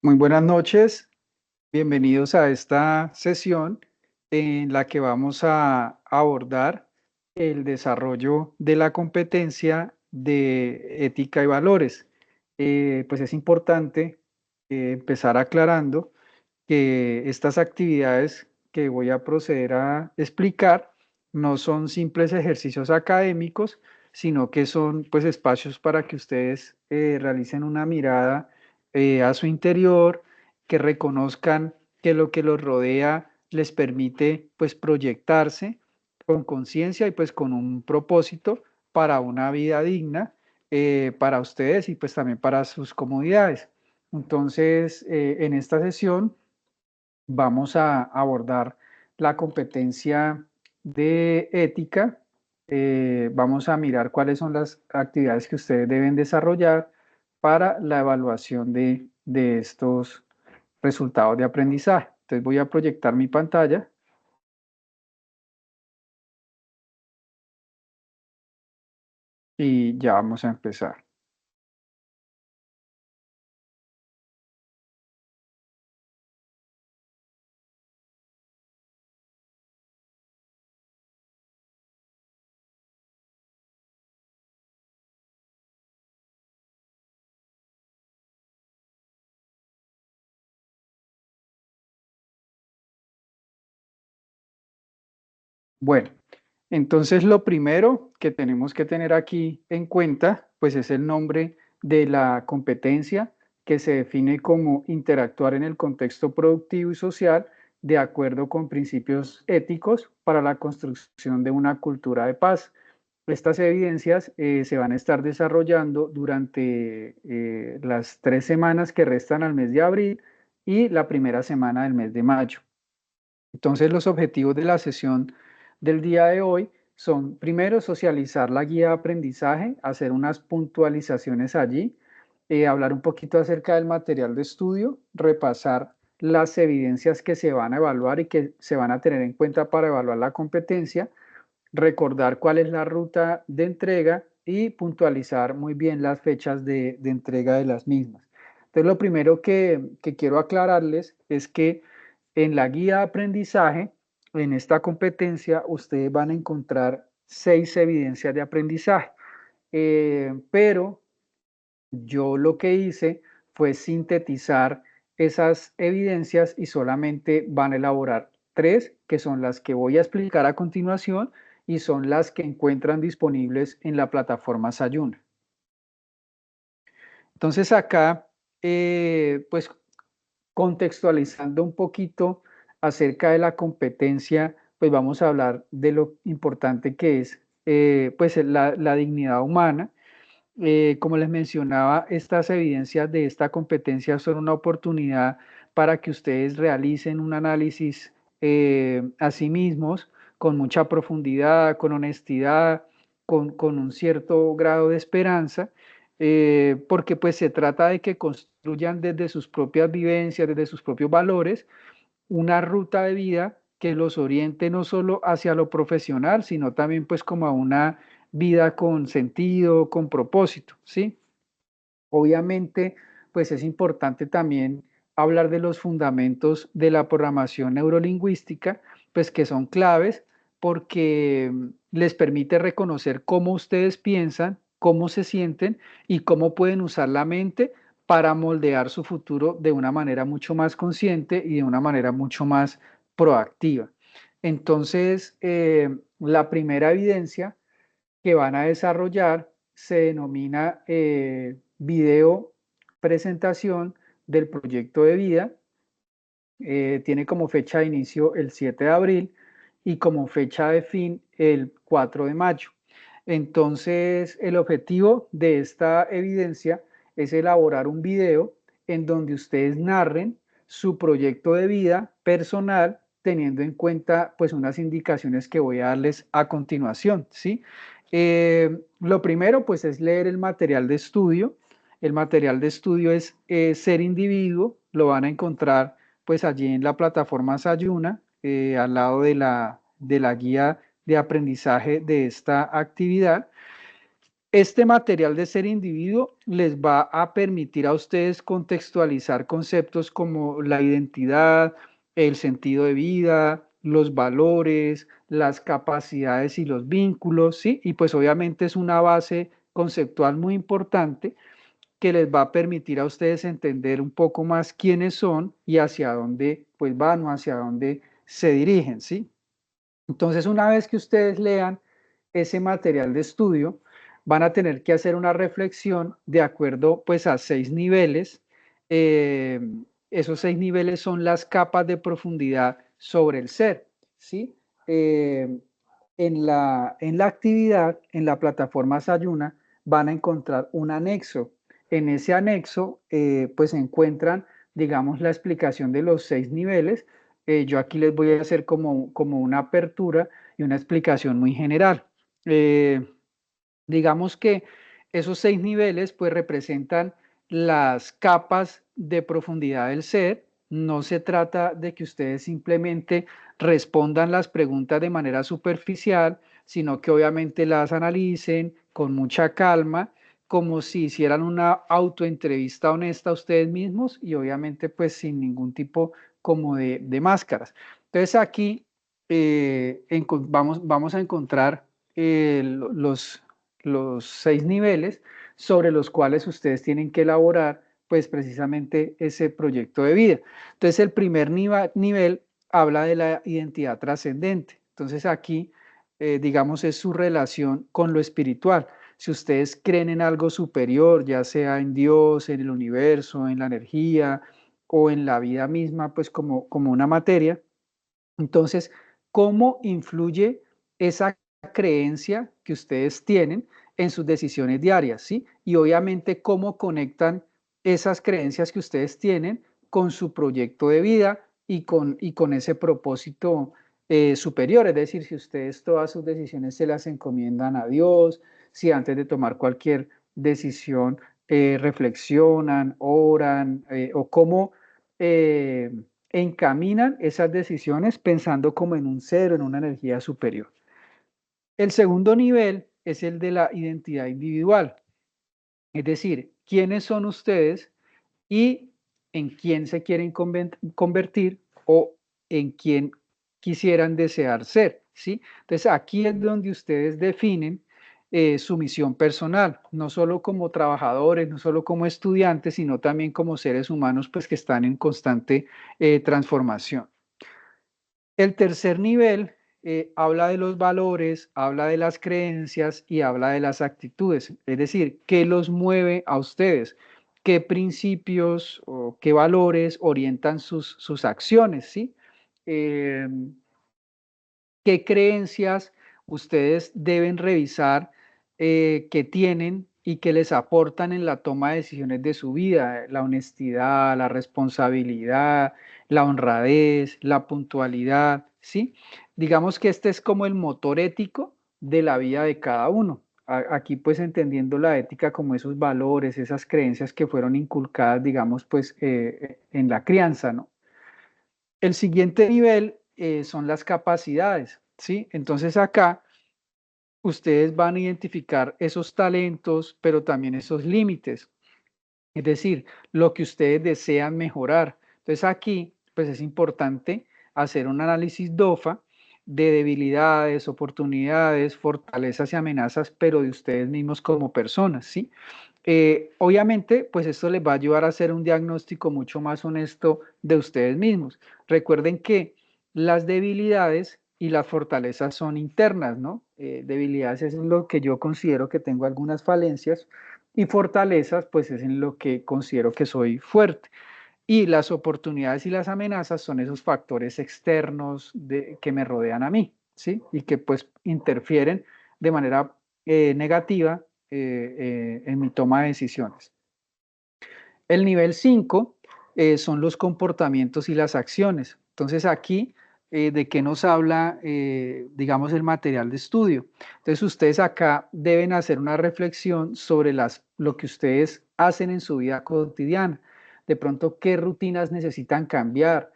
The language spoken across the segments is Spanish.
Muy buenas noches, bienvenidos a esta sesión en la que vamos a abordar el desarrollo de la competencia de ética y valores. Pues es importante empezar aclarando que estas actividades que voy a proceder a explicar no son simples ejercicios académicos, sino que son pues espacios para que ustedes realicen una mirada a su interior, que reconozcan que lo que los rodea les permite pues proyectarse con conciencia y pues con un propósito para una vida digna para ustedes y pues también para sus comunidades. Entonces, en esta sesión vamos a abordar la competencia de ética. Vamos a mirar cuáles son las actividades que ustedes deben desarrollar para la evaluación de estos resultados de aprendizaje. Entonces voy a proyectar mi pantalla y ya vamos a empezar. Bueno, entonces lo primero que tenemos que tener aquí en cuenta, pues es el nombre de la competencia que se define como interactuar en el contexto productivo y social de acuerdo con principios éticos para la construcción de una cultura de paz. Estas evidencias se van a estar desarrollando durante las 3 semanas que restan al mes de abril y la primera semana del mes de mayo. Entonces, los objetivos de la sesión del día de hoy son, primero, socializar la guía de aprendizaje, hacer unas puntualizaciones allí, hablar un poquito acerca del material de estudio, repasar las evidencias que se van a evaluar y que se van a tener en cuenta para evaluar la competencia, recordar cuál es la ruta de entrega y puntualizar muy bien las fechas de entrega de las mismas. Entonces, lo primero que quiero aclararles es que en la guía de aprendizaje, en esta competencia, ustedes van a encontrar 6 evidencias de aprendizaje, pero yo lo que hice fue sintetizar esas evidencias y solamente van a elaborar 3, que son las que voy a explicar a continuación y son las que encuentran disponibles en la plataforma Sayuna. Entonces acá, pues contextualizando un poquito acerca de la competencia, pues vamos a hablar de lo importante que es pues la dignidad humana. Como les mencionaba, estas evidencias de esta competencia son una oportunidad para que ustedes realicen un análisis a sí mismos con mucha profundidad, con honestidad, con un cierto grado de esperanza, porque pues se trata de que construyan desde sus propias vivencias, desde sus propios valores, una ruta de vida que los oriente no solo hacia lo profesional, sino también pues como a una vida con sentido, con propósito, ¿sí? Obviamente, pues es importante también hablar de los fundamentos de la programación neurolingüística, pues que son claves porque les permite reconocer cómo ustedes piensan, cómo se sienten y cómo pueden usar la mente para moldear su futuro de una manera mucho más consciente y de una manera mucho más proactiva. Entonces, la primera evidencia que van a desarrollar se denomina video presentación del proyecto de vida. Tiene como fecha de inicio el 7 de abril y como fecha de fin el 4 de mayo. Entonces, el objetivo de esta evidencia es elaborar un video en donde ustedes narren su proyecto de vida personal teniendo en cuenta pues unas indicaciones que voy a darles a continuación, ¿sí? Lo primero pues es leer el material de estudio. El material de estudio es Ser Individuo, lo van a encontrar pues allí en la plataforma Sayuna, al lado de la guía de aprendizaje de esta actividad. Este material de ser individuo les va a permitir a ustedes contextualizar conceptos como la identidad, el sentido de vida, los valores, las capacidades y los vínculos, ¿sí? Y pues obviamente es una base conceptual muy importante que les va a permitir a ustedes entender un poco más quiénes son y hacia dónde pues van o hacia dónde se dirigen, ¿sí? Entonces, una vez que ustedes lean ese material de estudio, van a tener que hacer una reflexión de acuerdo pues a 6 niveles. Eh, Esos 6 niveles son las capas de profundidad sobre el ser, ¿sí? Eh, en la actividad, en la plataforma Sayuna, van a encontrar un anexo. En ese anexo, pues se encuentran, digamos, la explicación de los 6 niveles. Yo aquí les voy a hacer como una apertura y una explicación muy general. Eh, digamos que esos 6 niveles pues representan las capas de profundidad del ser. No se trata de que ustedes simplemente respondan las preguntas de manera superficial, sino que obviamente las analicen con mucha calma, como si hicieran una autoentrevista honesta a ustedes mismos y obviamente pues sin ningún tipo como de máscaras. Entonces aquí vamos a encontrar los 6 niveles sobre los cuales ustedes tienen que elaborar pues precisamente ese proyecto de vida. Entonces el primer nivel habla de la identidad trascendente. Entonces aquí, digamos, es su relación con lo espiritual. Si ustedes creen en algo superior, ya sea en Dios, en el universo, en la energía o en la vida misma, pues como una materia, entonces, ¿cómo influye esa creencia que ustedes tienen en sus decisiones diarias? ¿Sí? Y obviamente, ¿cómo conectan esas creencias que ustedes tienen con su proyecto de vida y con ese propósito superior? Es decir, si ustedes todas sus decisiones se las encomiendan a Dios, si antes de tomar cualquier decisión reflexionan, oran, o cómo... eh, encaminan esas decisiones pensando como en un cero, en una energía superior. El segundo nivel es el de la identidad individual, es decir, quiénes son ustedes y en quién se quieren convertir o en quién quisieran desear ser, ¿sí? Entonces aquí es donde ustedes definen su misión personal, no solo como trabajadores, no solo como estudiantes, sino también como seres humanos, pues que están en constante transformación. El tercer nivel habla de los valores, habla de las creencias y habla de las actitudes, es decir, qué los mueve a ustedes, qué principios o qué valores orientan sus acciones, ¿sí? Eh, qué creencias ustedes deben revisar que tienen y que les aportan en la toma de decisiones de su vida, la honestidad, la responsabilidad, la honradez, la puntualidad, ¿sí? Digamos que este es como el motor ético de la vida de cada uno. Aquí pues entendiendo la ética como esos valores, esas creencias que fueron inculcadas, digamos, pues en la crianza, ¿no? El siguiente nivel son las capacidades, ¿sí? Entonces acá ustedes van a identificar esos talentos, pero también esos límites, es decir, lo que ustedes desean mejorar. Entonces aquí, pues es importante hacer un análisis DOFA de debilidades, oportunidades, fortalezas y amenazas, pero de ustedes mismos como personas, ¿sí? Obviamente, pues esto les va a ayudar a hacer un diagnóstico mucho más honesto de ustedes mismos. Recuerden que las debilidades y las fortalezas son internas, ¿no? Debilidades es en lo que yo considero que tengo algunas falencias y fortalezas, pues es en lo que considero que soy fuerte. Y las oportunidades y las amenazas son esos factores externos que me rodean a mí, ¿sí? Y que pues interfieren de manera negativa en mi toma de decisiones. El nivel 5 son los comportamientos y las acciones. Entonces aquí, ¿de qué nos habla, digamos, el material de estudio? Entonces ustedes acá deben hacer una reflexión sobre lo que ustedes hacen en su vida cotidiana. De pronto, ¿qué rutinas necesitan cambiar?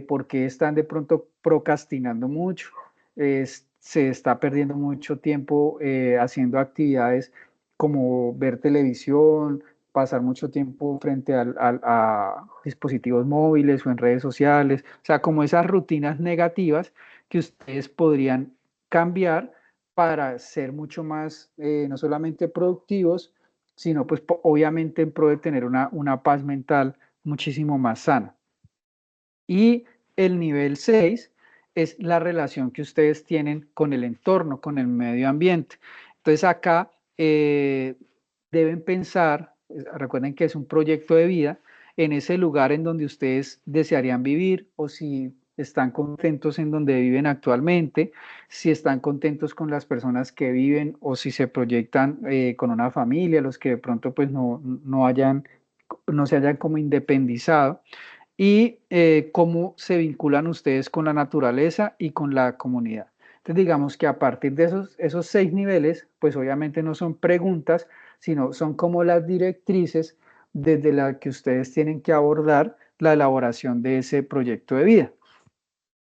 ¿Por qué están de pronto procrastinando mucho? Se está perdiendo mucho tiempo haciendo actividades como ver televisión, pasar mucho tiempo frente a dispositivos móviles o en redes sociales, o sea, como esas rutinas negativas que ustedes podrían cambiar para ser mucho más, no solamente productivos, sino pues obviamente en pro de tener una paz mental muchísimo más sana. Y el nivel 6 es la relación que ustedes tienen con el entorno, con el medio ambiente. Entonces acá deben pensar, recuerden que es un proyecto de vida, en ese lugar en donde ustedes desearían vivir o si están contentos en donde viven actualmente, si están contentos con las personas que viven o si se proyectan con una familia, los que de pronto pues no se hayan como independizado y cómo se vinculan ustedes con la naturaleza y con la comunidad. Entonces, digamos que a partir de esos 6 niveles, pues obviamente no son preguntas, sino son como las directrices desde las que ustedes tienen que abordar la elaboración de ese proyecto de vida.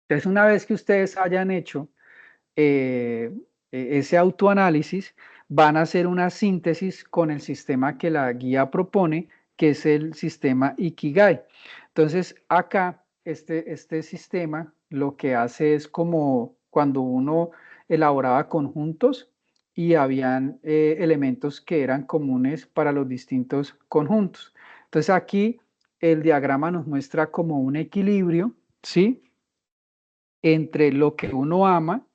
Entonces, una vez que ustedes hayan hecho eh, ese autoanálisis, van a hacer una síntesis con el sistema que la guía propone, que es el sistema Ikigai. Entonces, acá, este sistema lo que hace es como cuando uno elaboraba conjuntos y habían elementos que eran comunes para los distintos conjuntos. Entonces, aquí el diagrama nos muestra como un equilibrio, ¿sí? Entre lo que uno ama,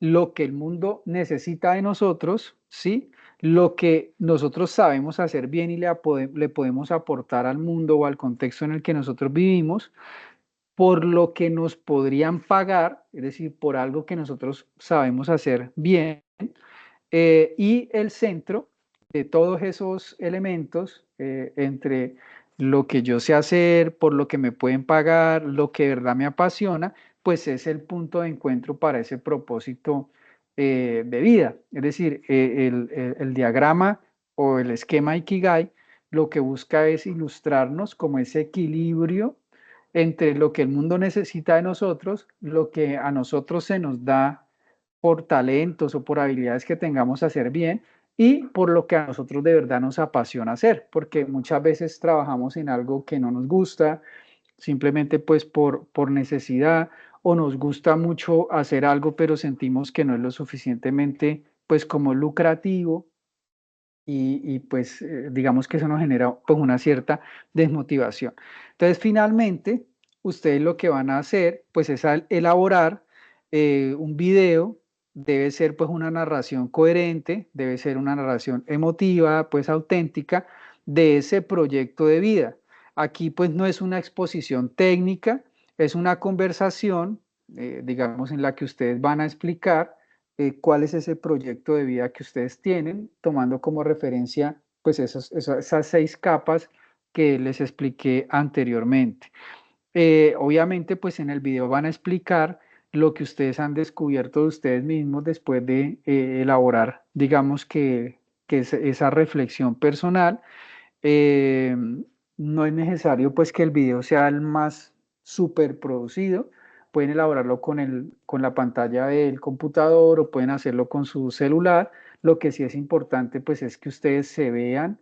lo que el mundo necesita de nosotros, ¿sí? Lo que nosotros sabemos hacer bien y le podemos aportar al mundo o al contexto en el que nosotros vivimos, por lo que nos podrían pagar, es decir, por algo que nosotros sabemos hacer bien, y el centro de todos esos elementos entre lo que yo sé hacer, por lo que me pueden pagar, lo que de verdad me apasiona, pues es el punto de encuentro para ese propósito de vida. Es decir, el diagrama o el esquema Ikigai lo que busca es ilustrarnos como ese equilibrio entre lo que el mundo necesita de nosotros, lo que a nosotros se nos da por talentos o por habilidades que tengamos a hacer bien y por lo que a nosotros de verdad nos apasiona hacer, porque muchas veces trabajamos en algo que no nos gusta, simplemente pues por necesidad o nos gusta mucho hacer algo pero sentimos que no es lo suficientemente pues como lucrativo y pues digamos que eso nos genera pues una cierta desmotivación. Entonces finalmente ustedes lo que van a hacer pues es elaborar un video, debe ser pues una narración coherente, debe ser una narración emotiva, pues auténtica de ese proyecto de vida. Aquí pues no es una exposición técnica, es una conversación, digamos, en la que ustedes van a explicar cuál es ese proyecto de vida que ustedes tienen, tomando como referencia pues esas 6 capas que les expliqué anteriormente. Obviamente pues en el video van a explicar lo que ustedes han descubierto de ustedes mismos después de elaborar, digamos que esa reflexión personal. Eh, no es necesario pues que el video sea el más super producido, pueden elaborarlo con la pantalla del computador o pueden hacerlo con su celular. Lo que sí es importante pues es que ustedes se vean,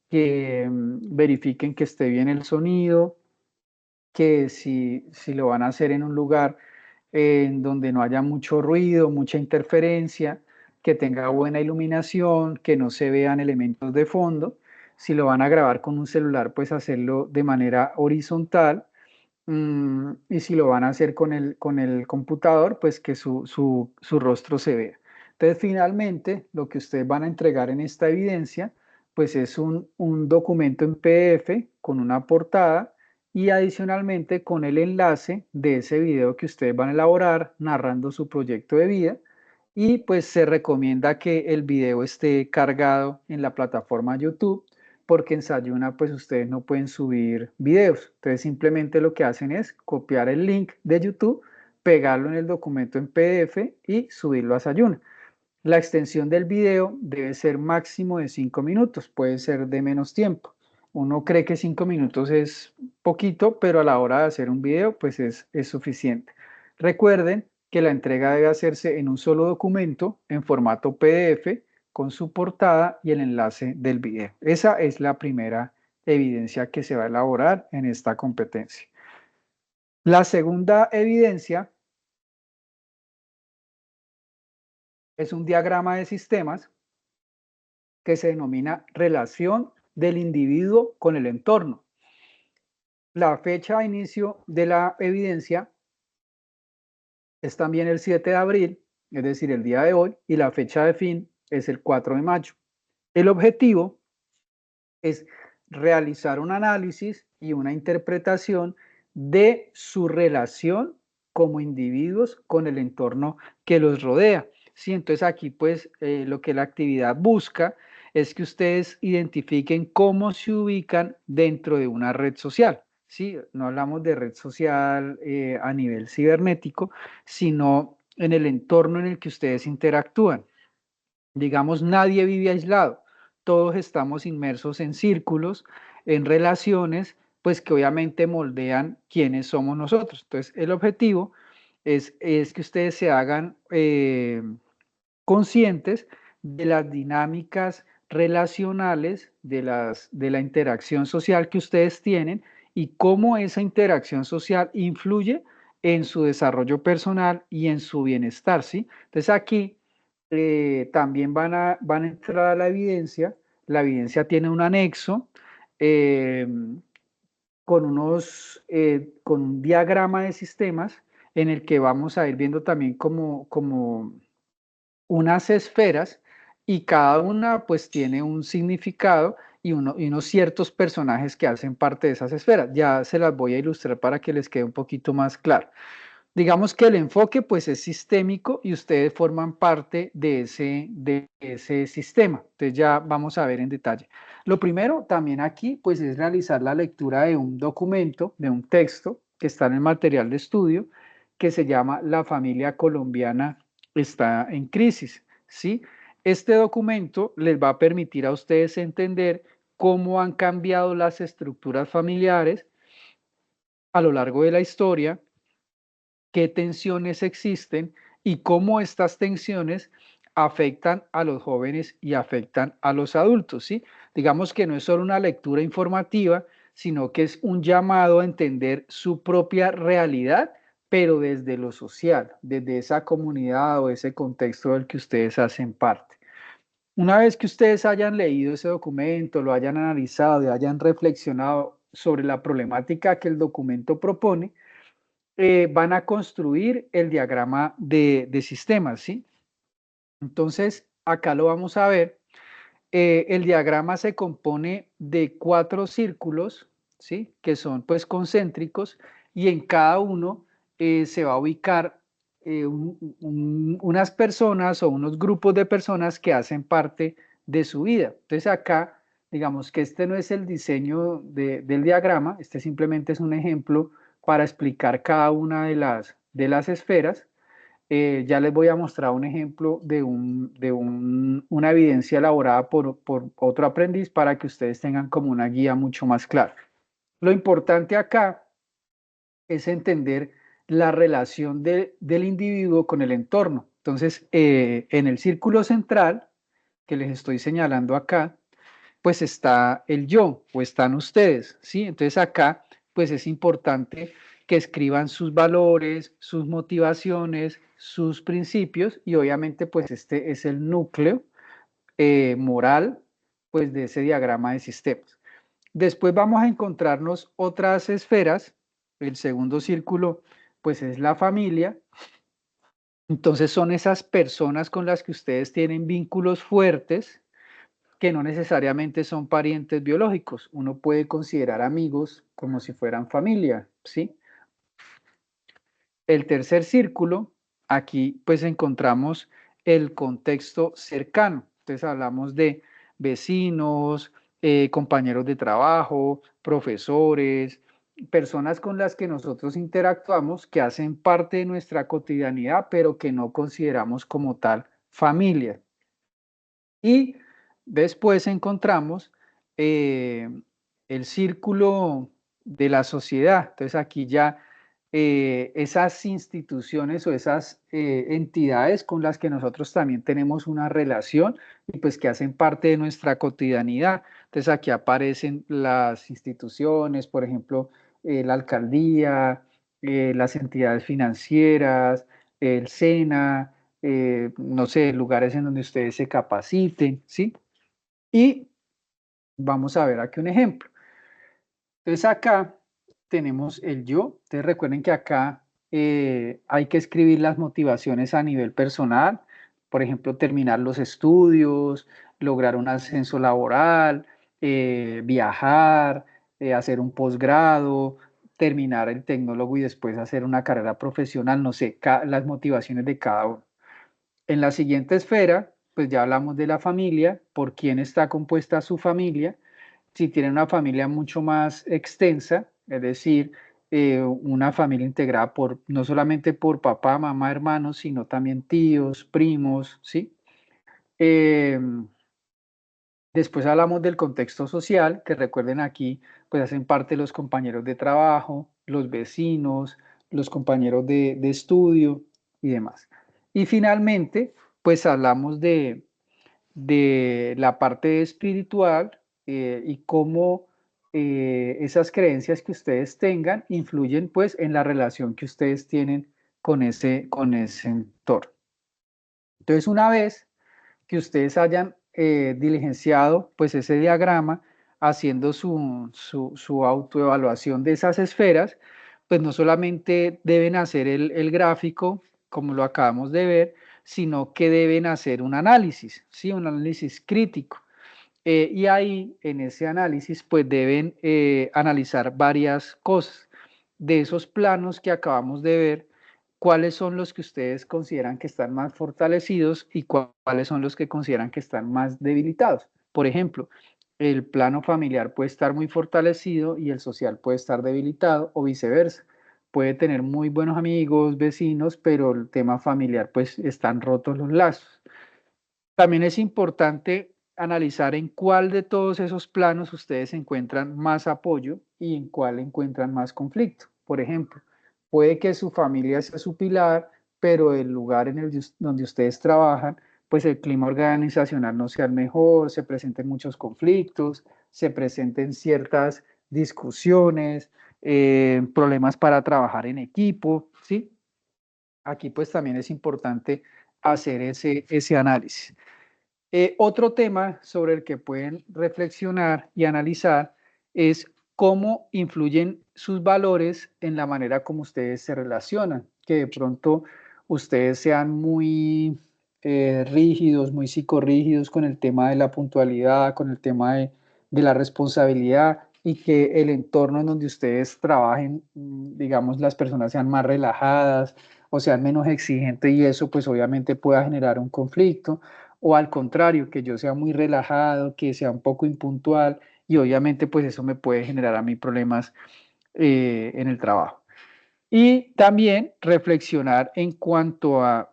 que verifiquen que esté bien el sonido, que si lo van a hacer en un lugar en donde no haya mucho ruido, mucha interferencia, que tenga buena iluminación, que no se vean elementos de fondo. Si lo van a grabar con un celular, pues hacerlo de manera horizontal. Y si lo van a hacer con el computador, pues que su rostro se vea. Entonces, finalmente, lo que ustedes van a entregar en esta evidencia, pues es un documento en PDF con una portada y adicionalmente con el enlace de ese video que ustedes van a elaborar narrando su proyecto de vida. Y pues se recomienda que el video esté cargado en la plataforma YouTube porque en Sayuna pues ustedes no pueden subir videos. Entonces simplemente lo que hacen es copiar el link de YouTube, pegarlo en el documento en PDF y subirlo a Sayuna. La extensión del video debe ser máximo de 5 minutos, puede ser de menos tiempo. Uno cree que 5 minutos es poquito, pero a la hora de hacer un video pues es suficiente. Recuerden que la entrega debe hacerse en un solo documento en formato PDF con su portada y el enlace del video. Esa es la primera evidencia que se va a elaborar en esta competencia. La segunda evidencia es un diagrama de sistemas que se denomina relación del individuo con el entorno. La fecha de inicio de la evidencia es también el 7 de abril, es decir, el día de hoy, y la fecha de fin es el 4 de mayo. El objetivo es realizar un análisis y una interpretación de su relación como individuos con el entorno que los rodea. Sí, entonces aquí pues lo que la actividad busca es que ustedes identifiquen cómo se ubican dentro de una red social. Sí, no hablamos de red social a nivel cibernético, sino en el entorno en el que ustedes interactúan. Digamos, nadie vive aislado, todos estamos inmersos en círculos, en relaciones, pues que obviamente moldean quiénes somos nosotros. Entonces, el objetivo es que ustedes se hagan conscientes de las dinámicas relacionales, de la interacción social que ustedes tienen y cómo esa interacción social influye en su desarrollo personal y en su bienestar, ¿sí? Entonces aquí también van a entrar a la evidencia tiene un anexo eh, con un diagrama de sistemas en el que vamos a ir viendo también como unas esferas y cada una pues tiene un significado y unos ciertos personajes que hacen parte de esas esferas. Ya se las voy a ilustrar para que les quede un poquito más claro. Digamos que el enfoque pues es sistémico y ustedes forman parte de ese sistema. Entonces ya vamos a ver en detalle. Lo primero también aquí pues es realizar la lectura de un documento, de un texto que está en el material de estudio que se llama La familia colombiana está en crisis, ¿sí? Este documento les va a permitir a ustedes entender cómo han cambiado las estructuras familiares a lo largo de la historia, qué tensiones existen y cómo estas tensiones afectan a los jóvenes y afectan a los adultos, ¿sí? Digamos que no es solo una lectura informativa, sino que es un llamado a entender su propia realidad, pero desde lo social, desde esa comunidad o ese contexto del que ustedes hacen parte. Una vez que ustedes hayan leído ese documento, lo hayan analizado y hayan reflexionado sobre la problemática que el documento propone, van a construir el diagrama de sistemas, ¿sí? Entonces, acá lo vamos a ver. El diagrama se compone de 4 círculos, ¿sí? Que son pues concéntricos y en cada uno se va a ubicar unas personas o unos grupos de personas que hacen parte de su vida. Entonces acá, digamos que este no es el diseño del diagrama, este simplemente es un ejemplo para explicar cada una de las esferas. Ya les voy a mostrar un ejemplo una evidencia elaborada por otro aprendiz para que ustedes tengan como una guía mucho más clara. Lo importante acá es entender la relación del individuo con el entorno. Entonces, en el círculo central que les estoy señalando acá, pues está el yo o están ustedes, ¿sí? Entonces acá, pues es importante que escriban sus valores, sus motivaciones, sus principios y obviamente pues este es el núcleo moral pues de ese diagrama de sistemas. Después vamos a encontrarnos otras esferas. El segundo círculo pues es la familia. Entonces son esas personas con las que ustedes tienen vínculos fuertes, que no necesariamente son parientes biológicos. Uno puede considerar amigos como si fueran familia, ¿sí? El tercer círculo, aquí pues encontramos el contexto cercano. Entonces hablamos de vecinos, compañeros de trabajo, profesores, personas con las que nosotros interactuamos que hacen parte de nuestra cotidianidad, pero que no consideramos como tal familia. Y después encontramos eh, el círculo de la sociedad. Entonces aquí ya esas instituciones o esas entidades con las que nosotros también tenemos una relación y pues que hacen parte de nuestra cotidianidad. Entonces aquí aparecen las instituciones, por ejemplo, la alcaldía, las entidades financieras, el SENA, no sé, lugares en donde ustedes se capaciten, ¿sí? Y vamos a ver aquí un ejemplo. Entonces acá tenemos el yo. Entonces recuerden que acá hay que escribir las motivaciones a nivel personal. Por ejemplo, terminar los estudios, lograr un ascenso laboral, viajar, hacer un posgrado, terminar el tecnólogo y después hacer una carrera profesional, no sé, las motivaciones de cada uno. En la siguiente esfera, pues ya hablamos de la familia, por quién está compuesta su familia. Si tienen una familia mucho más extensa, es decir, una familia integrada por no solamente por papá, mamá, hermanos, sino también tíos, primos, ¿sí? Eh, Después hablamos del contexto social, que recuerden aquí, pues hacen parte los compañeros de trabajo, los vecinos, los compañeros de estudio y demás. Y finalmente, pues hablamos de la parte espiritual y cómo esas creencias que ustedes tengan influyen pues en la relación que ustedes tienen con ese entorno. Entonces, una vez que ustedes hayan diligenciado pues ese diagrama, haciendo su autoevaluación de esas esferas, pues no solamente deben hacer el gráfico, como lo acabamos de ver, sino que deben hacer un análisis, ¿sí? Un análisis crítico. Y ahí, en ese análisis, pues deben analizar varias cosas. De esos planos que acabamos de ver, cuáles son los que ustedes consideran que están más fortalecidos y cuáles son los que consideran que están más debilitados. Por ejemplo, el plano familiar puede estar muy fortalecido y el social puede estar debilitado o viceversa. Puede tener muy buenos amigos, vecinos, pero el tema familiar, pues están rotos los lazos. También es importante analizar en cuál de todos esos planos ustedes encuentran más apoyo y en cuál encuentran más conflicto. Por ejemplo, puede que su familia sea su pilar, pero el lugar en el donde ustedes trabajan, pues el clima organizacional no sea el mejor, se presenten muchos conflictos, se presenten ciertas discusiones, problemas para trabajar en equipo, ¿sí? Aquí pues también es importante hacer ese análisis. Otro tema sobre el que pueden reflexionar y analizar es cómo influyen sus valores en la manera como ustedes se relacionan, que de pronto ustedes sean muy rígidos, muy psicorrígidos con el tema de la puntualidad, con el tema de la responsabilidad y que el entorno en donde ustedes trabajen, digamos, las personas sean más relajadas o sean menos exigentes y eso pues obviamente pueda generar un conflicto o al contrario, que yo sea muy relajado, que sea un poco impuntual y obviamente pues eso me puede generar a mí problemas en el trabajo. Y también reflexionar en cuanto a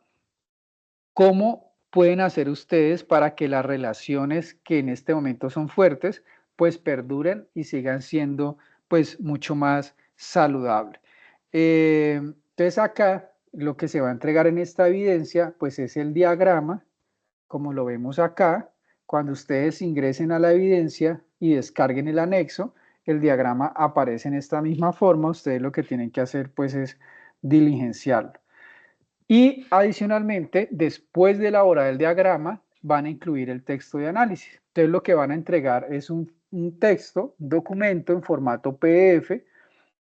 cómo pueden hacer ustedes para que las relaciones que en este momento son fuertes pues perduren y sigan siendo pues mucho más saludables. Entonces acá lo que se va a entregar en esta evidencia pues es el diagrama como lo vemos acá. Cuando ustedes ingresen a la evidencia y descarguen el anexo, el diagrama aparece en esta misma forma. Ustedes lo que tienen que hacer pues es diligenciarlo. Y adicionalmente, después de elaborar el diagrama, van a incluir el texto de análisis. Entonces lo que van a entregar es un texto, un documento en formato PDF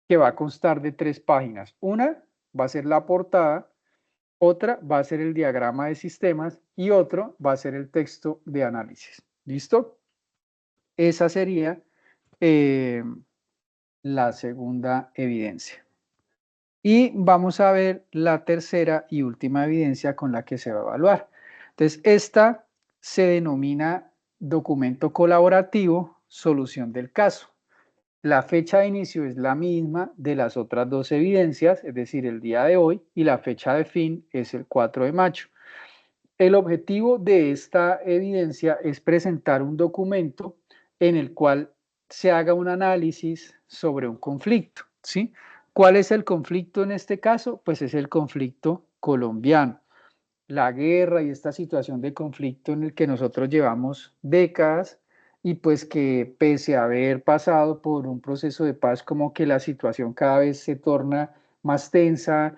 que va a constar de 3 páginas. Una va a ser la portada, otra va a ser el diagrama de sistemas y otro va a ser el texto de análisis. ¿Listo? Esa sería eh, la segunda evidencia. Y vamos a ver la tercera y última evidencia con la que se va a evaluar. Entonces, esta se denomina documento colaborativo, solución del caso. La fecha de inicio es la misma de las otras 2 evidencias, es decir, el día de hoy, y la fecha de fin es el 4 de mayo. El objetivo de esta evidencia es presentar un documento en el cual se haga un análisis sobre un conflicto, ¿sí? ¿Cuál es el conflicto en este caso? Pues es el conflicto colombiano. La guerra y esta situación de conflicto en el que nosotros llevamos décadas y pues que pese a haber pasado por un proceso de paz, como que la situación cada vez se torna más tensa,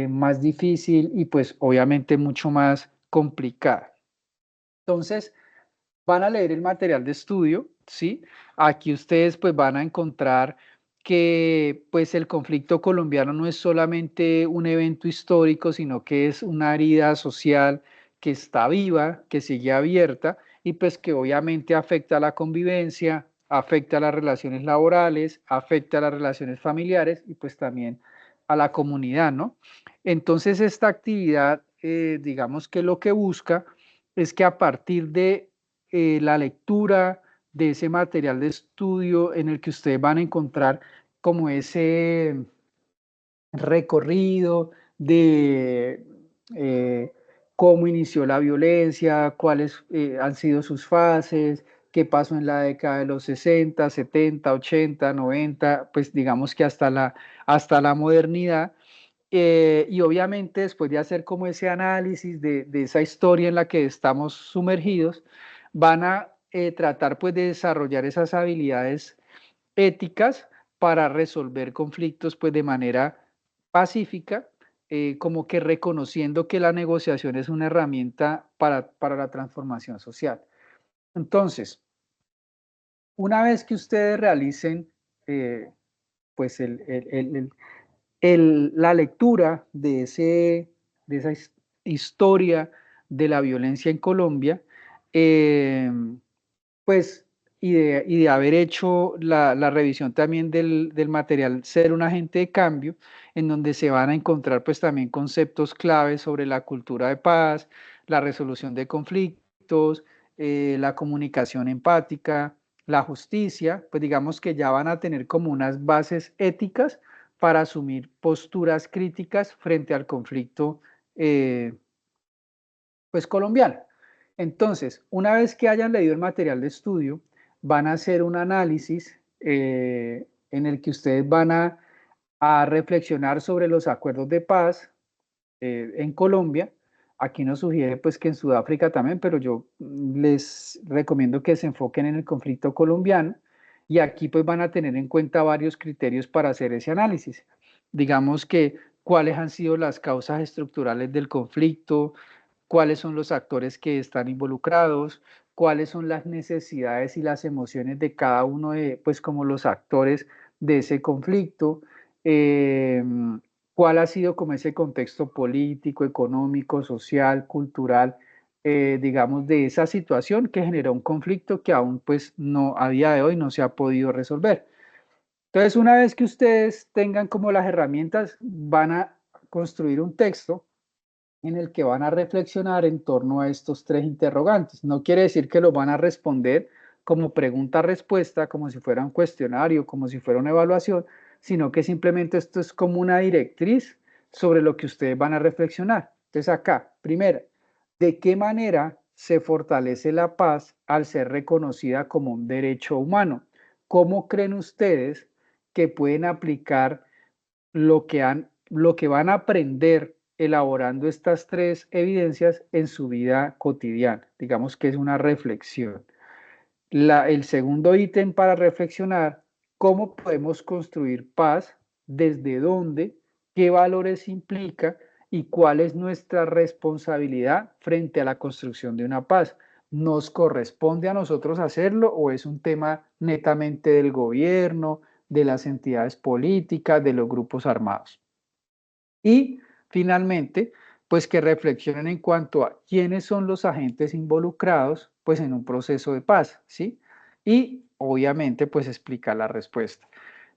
más difícil y pues obviamente mucho más complicada. Entonces, van a leer el material de estudio, ¿sí? Aquí ustedes pues van a encontrar que pues el conflicto colombiano no es solamente un evento histórico, sino que es una herida social que está viva, que sigue abierta y pues que obviamente afecta a la convivencia, afecta a las relaciones laborales, afecta a las relaciones familiares y pues también a la comunidad, ¿no? Entonces esta actividad, digamos que lo que busca es que a partir de la lectura de ese material de estudio en el que ustedes van a encontrar como ese recorrido de cómo inició la violencia, cuáles han sido sus fases, qué pasó en la década de los 60, 70, 80, 90, pues digamos que hasta la modernidad. Y obviamente después de hacer como ese análisis de esa historia en la que estamos sumergidos, van a tratar pues de desarrollar esas habilidades éticas para resolver conflictos pues de manera pacífica, como que reconociendo que la negociación es una herramienta para la transformación social. Entonces, una vez que ustedes realicen eh, pues la lectura de, de esa historia de la violencia en Colombia, eh, pues, y de haber hecho la revisión también del material Ser un agente de cambio, en donde se van a encontrar pues también conceptos claves sobre la cultura de paz, la resolución de conflictos, la comunicación empática, la justicia, pues digamos que ya van a tener como unas bases éticas para asumir posturas críticas frente al conflicto eh, pues colombiano. Entonces, una vez que hayan leído el material de estudio, van a hacer un análisis en el que ustedes van a reflexionar sobre los acuerdos de paz en Colombia. Aquí nos sugiere pues que en Sudáfrica también, pero yo les recomiendo que se enfoquen en el conflicto colombiano y aquí pues van a tener en cuenta varios criterios para hacer ese análisis. Digamos que cuáles han sido las causas estructurales del conflicto, cuáles son los actores que están involucrados, cuáles son las necesidades y las emociones de cada uno de, pues como los actores de ese conflicto, eh, cuál ha sido como ese contexto político, económico, social, cultural, digamos, de esa situación que generó un conflicto que aún pues no, a día de hoy no se ha podido resolver. Entonces, una vez que ustedes tengan como las herramientas, van a construir un texto en el que van a reflexionar en torno a estos tres interrogantes. No quiere decir que lo van a responder como pregunta-respuesta, como si fuera un cuestionario, como si fuera una evaluación, sino que simplemente esto es como una directriz sobre lo que ustedes van a reflexionar. Entonces acá, primero, ¿de qué manera se fortalece la paz al ser reconocida como un derecho humano? ¿Cómo creen ustedes que pueden aplicar lo que van a aprender elaborando estas tres evidencias en su vida cotidiana? Digamos que es una reflexión. El segundo ítem para reflexionar, ¿cómo podemos construir paz? ¿Desde dónde? ¿Qué valores implica? ¿Y cuál es nuestra responsabilidad frente a la construcción de una paz? ¿Nos corresponde a nosotros hacerlo o es un tema netamente del gobierno, de las entidades políticas, de los grupos armados? Y finalmente, pues que reflexionen en cuanto a quiénes son los agentes involucrados, pues en un proceso de paz, ¿sí? Y obviamente, pues explicar la respuesta.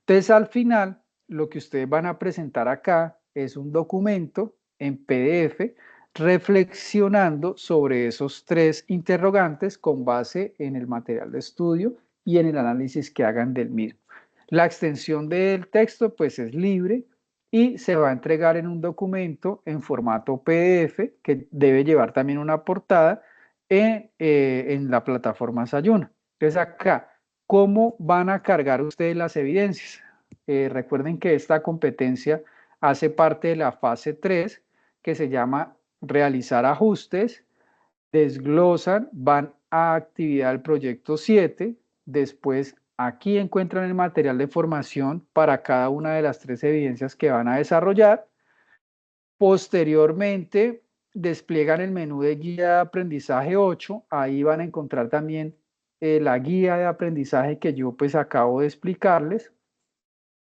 Entonces, al final, lo que ustedes van a presentar acá es un documento en PDF reflexionando sobre esos tres interrogantes con base en el material de estudio y en el análisis que hagan del mismo. La extensión del texto, pues es libre y se va a entregar en un documento en formato PDF que debe llevar también una portada en la plataforma Sayuna. Entonces acá, ¿cómo van a cargar ustedes las evidencias? Recuerden que esta competencia hace parte de la fase 3, que se llama realizar ajustes, desglosan, van a actividad del proyecto 7, después aquí encuentran el material de formación para cada una de las 3 evidencias que van a desarrollar. Posteriormente, despliegan el menú de guía de aprendizaje 8, ahí van a encontrar también la guía de aprendizaje que yo pues acabo de explicarles.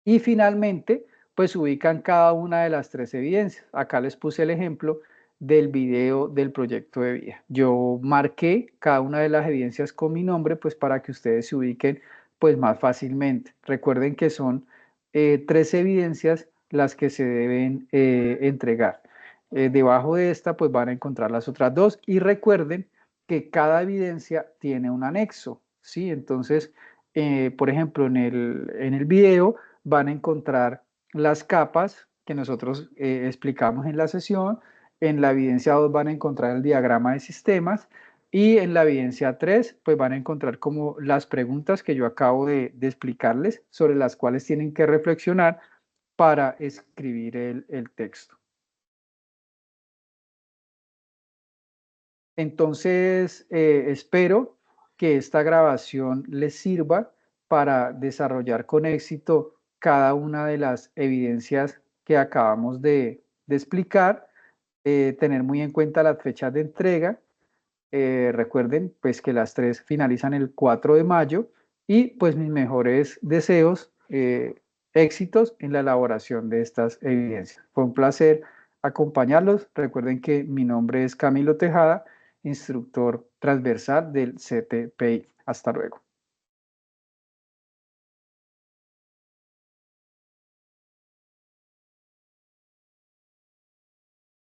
Y finalmente, pues ubican cada una de las 3 evidencias. Acá les puse el ejemplo del video del proyecto de vida. Yo marqué cada una de las evidencias con mi nombre, pues para que ustedes se ubiquen pues más fácilmente. Recuerden que son 3 evidencias las que se deben entregar. Debajo de esta pues van a encontrar las otras 2 y recuerden que cada evidencia tiene un anexo, ¿sí? Entonces, por ejemplo, en el video van a encontrar las capas que nosotros explicamos en la sesión. En la evidencia 2 van a encontrar el diagrama de sistemas y en la evidencia 3 pues van a encontrar como las preguntas que yo acabo de explicarles sobre las cuales tienen que reflexionar para escribir el texto. Entonces, espero que esta grabación les sirva para desarrollar con éxito cada una de las evidencias que acabamos de explicar, tener muy en cuenta las fechas de entrega. Recuerden pues que las 3 finalizan el 4 de mayo y pues mis mejores deseos, éxitos en la elaboración de estas evidencias. Fue un placer acompañarlos. Recuerden que mi nombre es Camilo Tejada, instructor transversal del CTPI. Hasta luego.